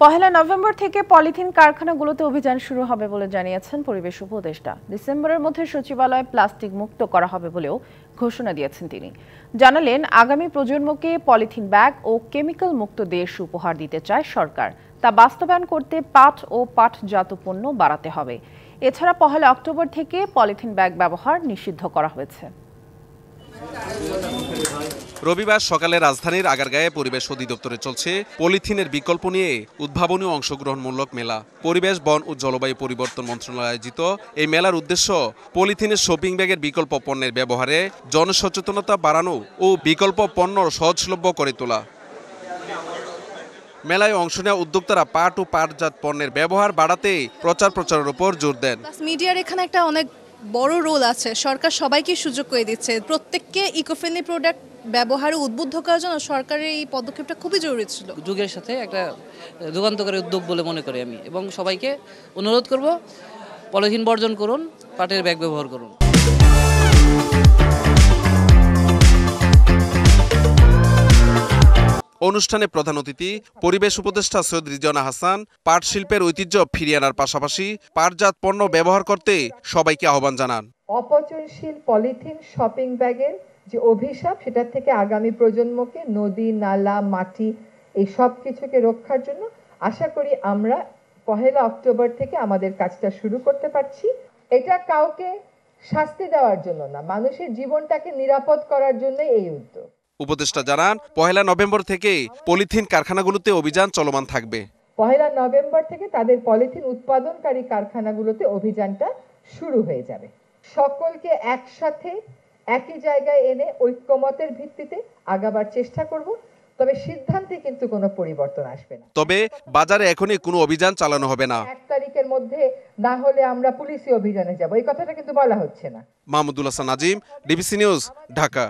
পহেলা November থেকে polythene কারখানাগুলোতে অভিযান শুরু হবে বলে জানিয়েছেন পরিবেশ উপদেষ্টা। ডিসেম্বরের মধ্যে সচিবালয় প্লাস্টিক মুক্ত করা হবে বলেও ঘোষণা দিয়েছেন তিনি। জানালেন, আগামী প্রজন্মকে পলিথিন ব্যাগ ও কেমিক্যাল মুক্ত দেশ উপহার দিতে চায় সরকার। তা বাস্তবায়ন করতে পাট ও পাটজাত পণ্য বাড়াতে হবে। এছাড়া পহেলা অক্টোবর থেকে পলিথিন ব্যাগ ব্যবহার নিষিদ্ধ করা হয়েছে। রবিবার সকালে রাজধানীর আগারগাঁয়ে পরিবেশ অধিদপ্তরে চলছে পলিথিনের বিকল্প নিয়ে উদ্ভাবনী অংশগ্রহণমূলক মেলা। পরিবেশ, বন ও জলবায়ু পরিবর্তন মন্ত্রণালয় আয়োজিত এই মেলার উদ্দেশ্য পলিথিনের শপিং ব্যাগের বিকল্প পণ্যের ব্যবহারে জনসচেতনতা বাড়ানো ও বিকল্প পণ্য সহজলভ্য করে তোলা। মেলায় অংশ নেওয়া উদ্যোক্তারা পাট ও পাটজাত পণ্যের ব্যবহার বাড়াতে প্রচারের উপর জোর দেন। মিডিয়ার এখানে একটা অনেক বড় রোল আছে। সরকার সবাইকে সুযোগ করে দিচ্ছে, প্রত্যেককে ইকোফ্রেন্ডলি প্রোডাক্ট ব্যবহারে উদ্বুদ্ধ করার জন্য সরকারের এই পদক্ষেপটা খুবই জরুরি ছিল। যুগের সাথে একটা যুগান্তকারী উদ্যোগ বলে মনে করি আমি, এবং সবাইকে অনুরোধ করব, পলিথিন বর্জন করুন, পাটের ব্যাগ ব্যবহার করুন। অনুষ্ঠানে প্রধান অতিথি পরিবেশ উপদেষ্টা সৈয়দ রিজওয়ানা হাসান পাট শিল্পের ঐতিহ্য ফিরিয়ে আনার পাশাপাশি পাটজাত পণ্য ব্যবহার করতে সবাইকে আহ্বান জানান। অপচনশীল পলিথিন শপিং ব্যাগের যে অভিশাপ, সেটা থেকে আগামী প্রজন্মকে, নদী, নালা, মাটি এই সব কিছুকে রক্ষার জন্য আশা করি আমরা পহেলা অক্টোবর থেকে আমাদের কাজটা শুরু করতে পারছি। এটা কাউকে শাস্তি দেওয়ার জন্য না, মানুষের জীবনটাকে নিরাপদ করার জন্য এই উদ্যোগ। উপদেষ্টা জানান, পহেলা নভেম্বর থেকে পলিথিন কারখানাগুলোতে অভিযান চলমান থাকবে। পহেলা নভেম্বর থেকে তাদের পলিথিন উৎপাদনকারী কারখানাগুলোতে অভিযানটা শুরু হয়ে যাবে। সকলকে একসাথে একই জায়গায় এনে ঐক্যমতের ভিত্তিতে আগাবার চেষ্টা করব, তবে সিদ্ধান্তে কিন্তু কোনো পরিবর্তন আসবে না। তবে বাজারে এখনই কোনো অভিযান চালানো হবে না। 1 তারিখের মধ্যে না হলে আমরা পুলিশি অভিযানে যাব, এই কথাটা কিন্তু বলা হচ্ছে না। Mahmudul Hasan Nazim, DBC news, Dhaka.